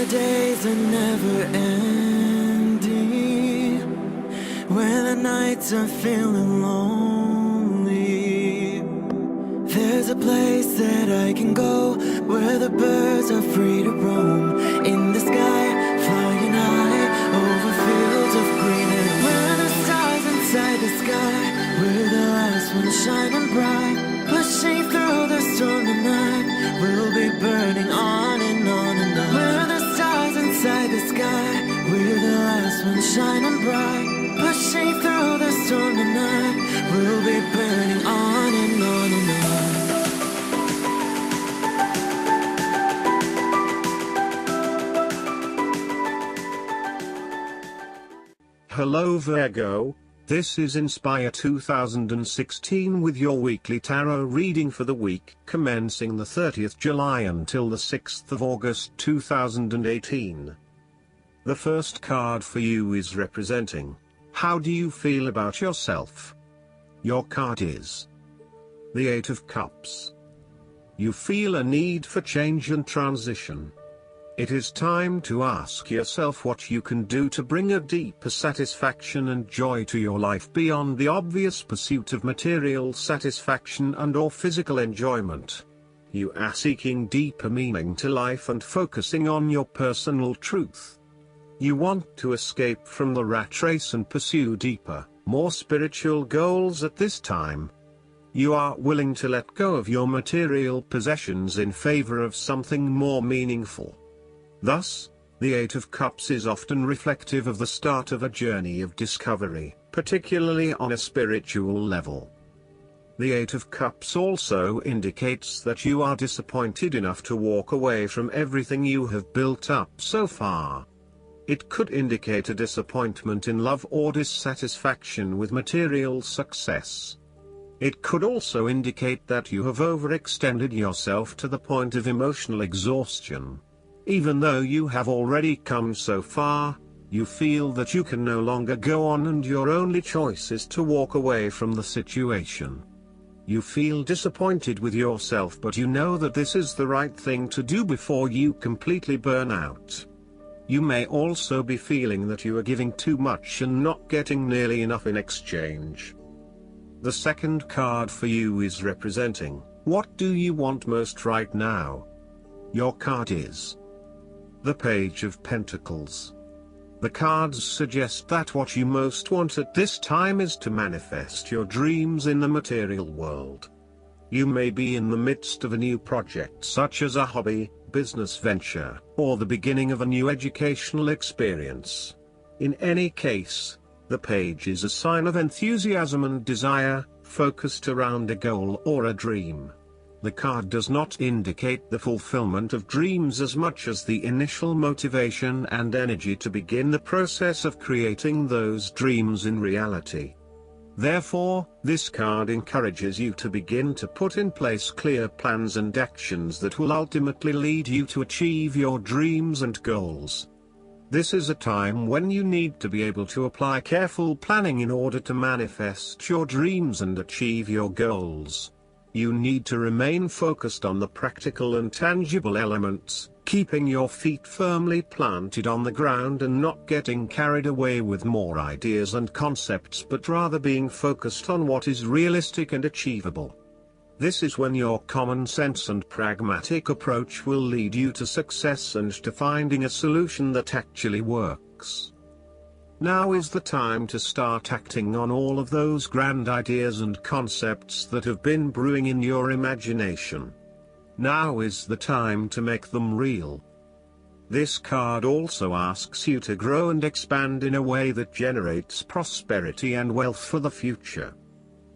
the days are never ending, when the nights are feeling lonely, there's a place that I can go, where the birds are free to roam, in the sky, flying high, over fields of green, and where the stars inside the sky, we're the last ones shining bright, pushing through the storm tonight, we'll be burning on and on and on. We're the stars inside the sky, we're the last ones shining bright, pushing through the storm tonight, we'll be burning on and on and on. Hello Virgo, this is Inspire 2016 with your weekly tarot reading for the week commencing the 30th July until the 6th of August 2018. The first card for you is representing, how do you feel about yourself? Your card is the Eight of Cups. You feel a need for change and transition. It is time to ask yourself what you can do to bring a deeper satisfaction and joy to your life beyond the obvious pursuit of material satisfaction and/or physical enjoyment. You are seeking deeper meaning to life and focusing on your personal truth. You want to escape from the rat race and pursue deeper, more spiritual goals at this time. You are willing to let go of your material possessions in favor of something more meaningful. Thus, the Eight of Cups is often reflective of the start of a journey of discovery, particularly on a spiritual level. The Eight of Cups also indicates that you are disappointed enough to walk away from everything you have built up so far. It could indicate a disappointment in love or dissatisfaction with material success. It could also indicate that you have overextended yourself to the point of emotional exhaustion. Even though you have already come so far, you feel that you can no longer go on and your only choice is to walk away from the situation. You feel disappointed with yourself, but you know that this is the right thing to do before you completely burn out. You may also be feeling that you are giving too much and not getting nearly enough in exchange. The second card for you is representing, what do you want most right now? Your card is the Page of Pentacles. The cards suggest that what you most want at this time is to manifest your dreams in the material world. You may be in the midst of a new project such as a hobby, business venture, or the beginning of a new educational experience. In any case, the page is a sign of enthusiasm and desire, focused around a goal or a dream. The card does not indicate the fulfillment of dreams as much as the initial motivation and energy to begin the process of creating those dreams in reality. Therefore, this card encourages you to begin to put in place clear plans and actions that will ultimately lead you to achieve your dreams and goals. This is a time when you need to be able to apply careful planning in order to manifest your dreams and achieve your goals. You need to remain focused on the practical and tangible elements, keeping your feet firmly planted on the ground and not getting carried away with more ideas and concepts, but rather being focused on what is realistic and achievable. This is when your common sense and pragmatic approach will lead you to success and to finding a solution that actually works. Now is the time to start acting on all of those grand ideas and concepts that have been brewing in your imagination. Now is the time to make them real. This card also asks you to grow and expand in a way that generates prosperity and wealth for the future.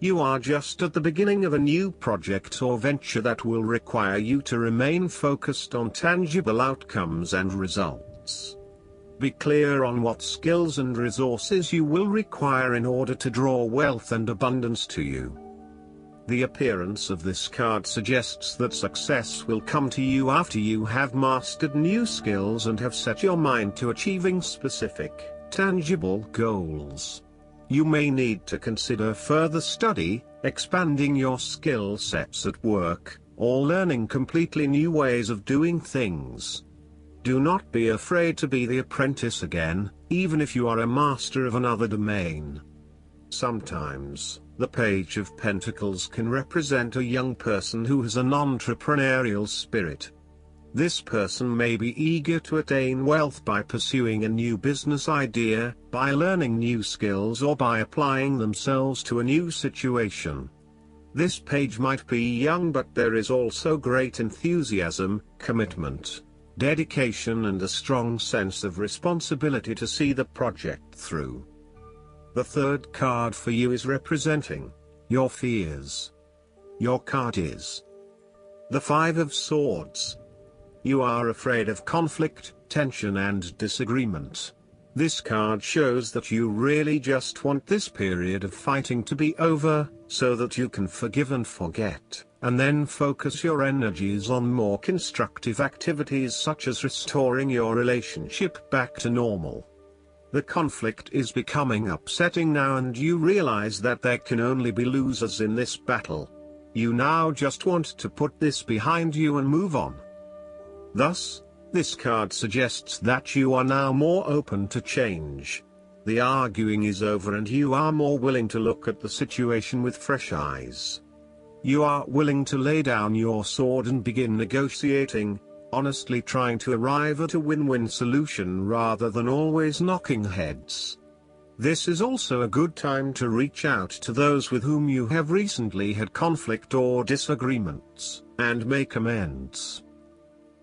You are just at the beginning of a new project or venture that will require you to remain focused on tangible outcomes and results. Be clear on what skills and resources you will require in order to draw wealth and abundance to you. The appearance of this card suggests that success will come to you after you have mastered new skills and have set your mind to achieving specific, tangible goals. You may need to consider further study, expanding your skill sets at work, or learning completely new ways of doing things. Do not be afraid to be the apprentice again, even if you are a master of another domain. Sometimes, the Page of Pentacles can represent a young person who has an entrepreneurial spirit. This person may be eager to attain wealth by pursuing a new business idea, by learning new skills, or by applying themselves to a new situation. This page might be young, but there is also great enthusiasm, commitment, dedication, and a strong sense of responsibility to see the project through. The third card for you is representing your fears. Your card is the Five of Swords. You are afraid of conflict, tension, and disagreement. This card shows that you really just want this period of fighting to be over, so that you can forgive and forget, and then focus your energies on more constructive activities such as restoring your relationship back to normal. The conflict is becoming upsetting now, and you realize that there can only be losers in this battle. You now just want to put this behind you and move on. Thus, this card suggests that you are now more open to change. The arguing is over and you are more willing to look at the situation with fresh eyes. You are willing to lay down your sword and begin negotiating, honestly trying to arrive at a win-win solution rather than always knocking heads. This is also a good time to reach out to those with whom you have recently had conflict or disagreements, and make amends.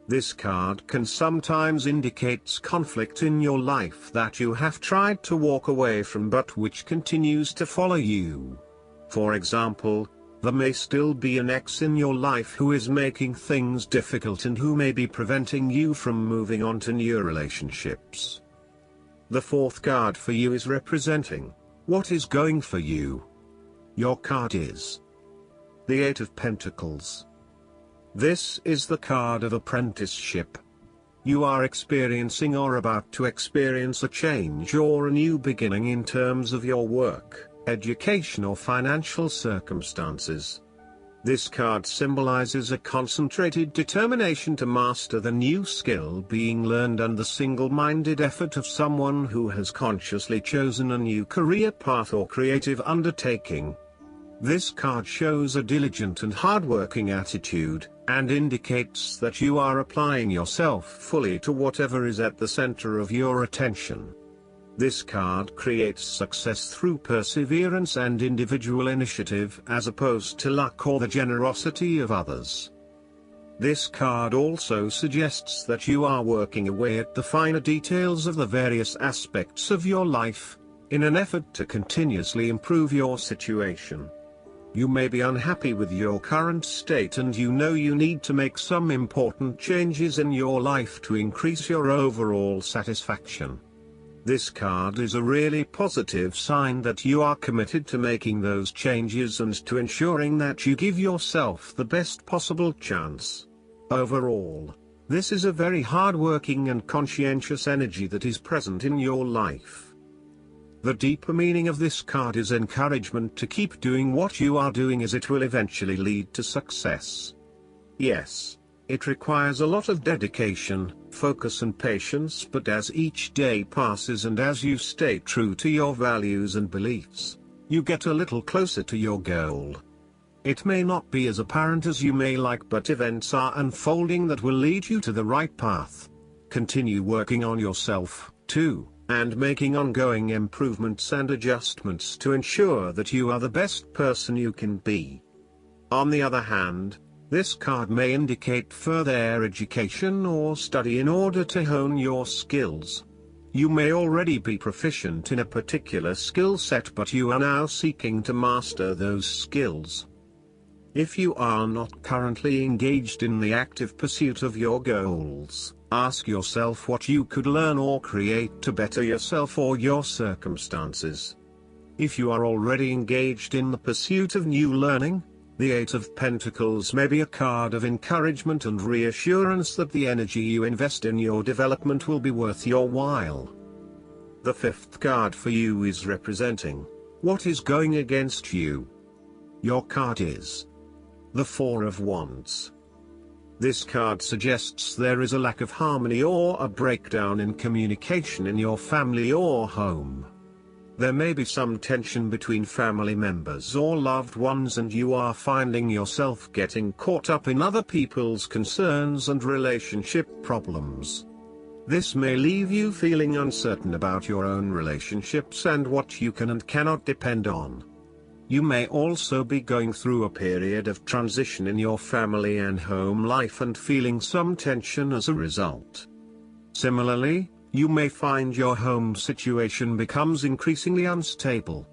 This card can sometimes indicate conflict in your life that you have tried to walk away from but which continues to follow you. For example, there may still be an ex in your life who is making things difficult and who may be preventing you from moving on to new relationships. The fourth card for you is representing what is going for you. Your card is the Eight of Pentacles. This is the card of apprenticeship. You are experiencing or about to experience a change or a new beginning in terms of your work, education, or financial circumstances. This card symbolizes a concentrated determination to master the new skill being learned and the single-minded effort of someone who has consciously chosen a new career path or creative undertaking. This card shows a diligent and hardworking attitude, and indicates that you are applying yourself fully to whatever is at the center of your attention. This card creates success through perseverance and individual initiative as opposed to luck or the generosity of others. This card also suggests that you are working away at the finer details of the various aspects of your life, in an effort to continuously improve your situation. You may be unhappy with your current state and you know you need to make some important changes in your life to increase your overall satisfaction. This card is a really positive sign that you are committed to making those changes and to ensuring that you give yourself the best possible chance. Overall, this is a very hard-working and conscientious energy that is present in your life. The deeper meaning of this card is encouragement to keep doing what you are doing, as it will eventually lead to success. Yes, it requires a lot of dedication, focus and patience, but as each day passes and as you stay true to your values and beliefs, you get a little closer to your goal. It may not be as apparent as you may like, but events are unfolding that will lead you to the right path. Continue working on yourself, too, and making ongoing improvements and adjustments to ensure that you are the best person you can be. On the other hand, this card may indicate further education or study in order to hone your skills. You may already be proficient in a particular skill set, but you are now seeking to master those skills. If you are not currently engaged in the active pursuit of your goals, ask yourself what you could learn or create to better yourself or your circumstances. If you are already engaged in the pursuit of new learning, the Eight of Pentacles may be a card of encouragement and reassurance that the energy you invest in your development will be worth your while. The fifth card for you is representing what is going against you. Your card is the Four of Wands. This card suggests there is a lack of harmony or a breakdown in communication in your family or home. There may be some tension between family members or loved ones, and you are finding yourself getting caught up in other people's concerns and relationship problems. This may leave you feeling uncertain about your own relationships and what you can and cannot depend on. You may also be going through a period of transition in your family and home life and feeling some tension as a result. Similarly, you may find your home situation becomes increasingly unstable.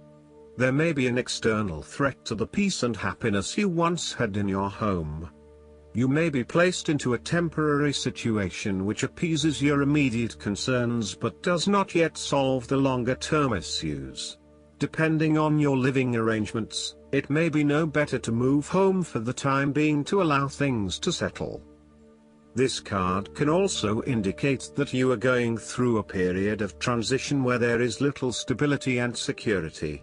There may be an external threat to the peace and happiness you once had in your home. You may be placed into a temporary situation which appeases your immediate concerns but does not yet solve the longer-term issues. Depending on your living arrangements, it may be no better to move home for the time being to allow things to settle. This card can also indicate that you are going through a period of transition where there is little stability and security.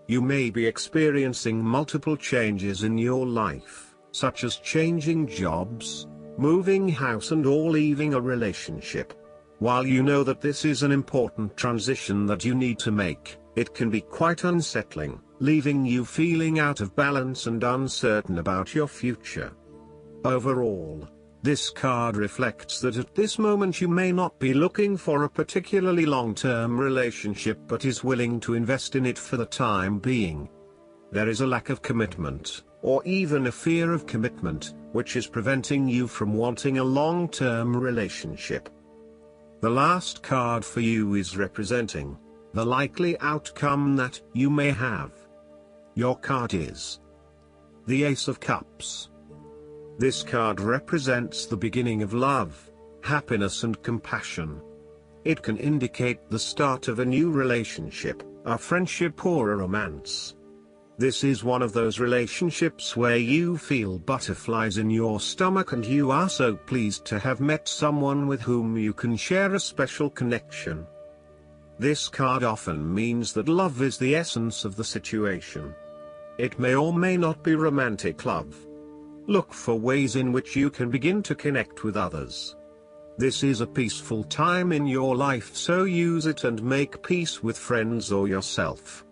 You may be experiencing multiple changes in your life, such as changing jobs, moving house or leaving a relationship. While you know that this is an important transition that you need to make, it can be quite unsettling, leaving you feeling out of balance and uncertain about your future. Overall, this card reflects that at this moment you may not be looking for a particularly long-term relationship but is willing to invest in it for the time being. There is a lack of commitment, or even a fear of commitment, which is preventing you from wanting a long-term relationship. The last card for you is representing the likely outcome that you may have. Your card is the Ace of Cups. This card represents the beginning of love, happiness and compassion. It can indicate the start of a new relationship, a friendship or a romance. This is one of those relationships where you feel butterflies in your stomach and you are so pleased to have met someone with whom you can share a special connection. This card often means that love is the essence of the situation. It may or may not be romantic love. Look for ways in which you can begin to connect with others. This is a peaceful time in your life, so use it and make peace with friends or yourself.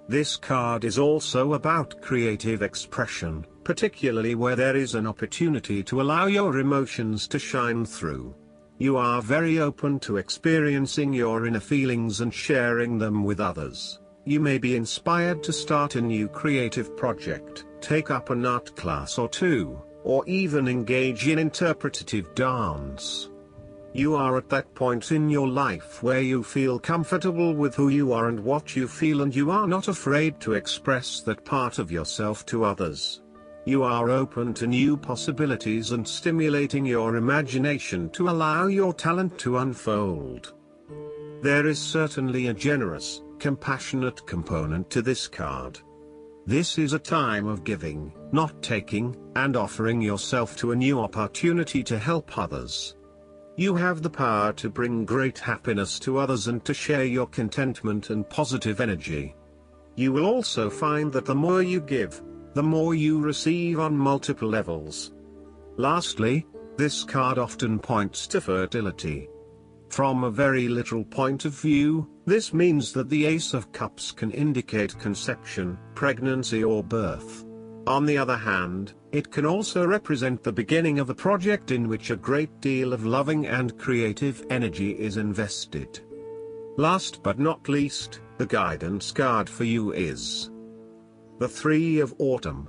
This card is also about creative expression, particularly where there is an opportunity to allow your emotions to shine through. You are very open to experiencing your inner feelings and sharing them with others. You may be inspired to start a new creative project, take up an art class or two, or even engage in interpretative dance. You are at that point in your life where you feel comfortable with who you are and what you feel, and you are not afraid to express that part of yourself to others. You are open to new possibilities and stimulating your imagination to allow your talent to unfold. There is certainly a generous, compassionate component to this card. This is a time of giving, not taking, and offering yourself to a new opportunity to help others. You have the power to bring great happiness to others and to share your contentment and positive energy. You will also find that the more you give, the more you receive on multiple levels. Lastly, this card often points to fertility. From a very literal point of view, this means that the Ace of Cups can indicate conception, pregnancy or birth. On the other hand, it can also represent the beginning of a project in which a great deal of loving and creative energy is invested. Last but not least, the guidance card for you is the Three of Autumn.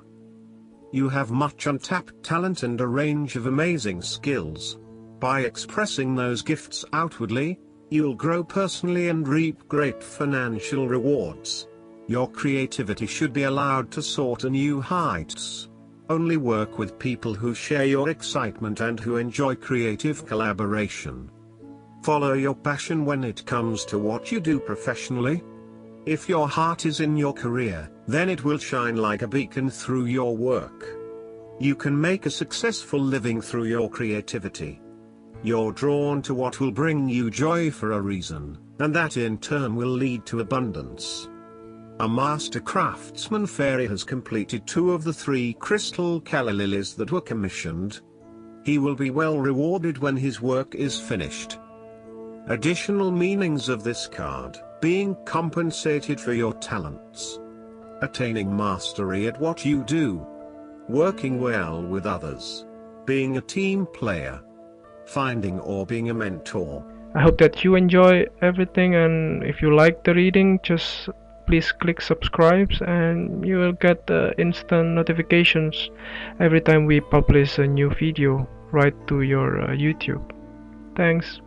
You have much untapped talent and a range of amazing skills. By expressing those gifts outwardly, you'll grow personally and reap great financial rewards. Your creativity should be allowed to soar to new heights. Only work with people who share your excitement and who enjoy creative collaboration. Follow your passion when it comes to what you do professionally. If your heart is in your career, then it will shine like a beacon through your work. You can make a successful living through your creativity. You're drawn to what will bring you joy for a reason, and that in turn will lead to abundance. A master craftsman fairy has completed 2 of the 3 crystal calla lilies that were commissioned. He will be well rewarded when his work is finished. Additional meanings of this card: being compensated for your talents, attaining mastery at what you do, working well with others, being a team player, finding or being a mentor. I hope that you enjoy everything, and if you like the reading, just please click subscribe and you will get instant notifications every time we publish a new video right to your YouTube. Thanks.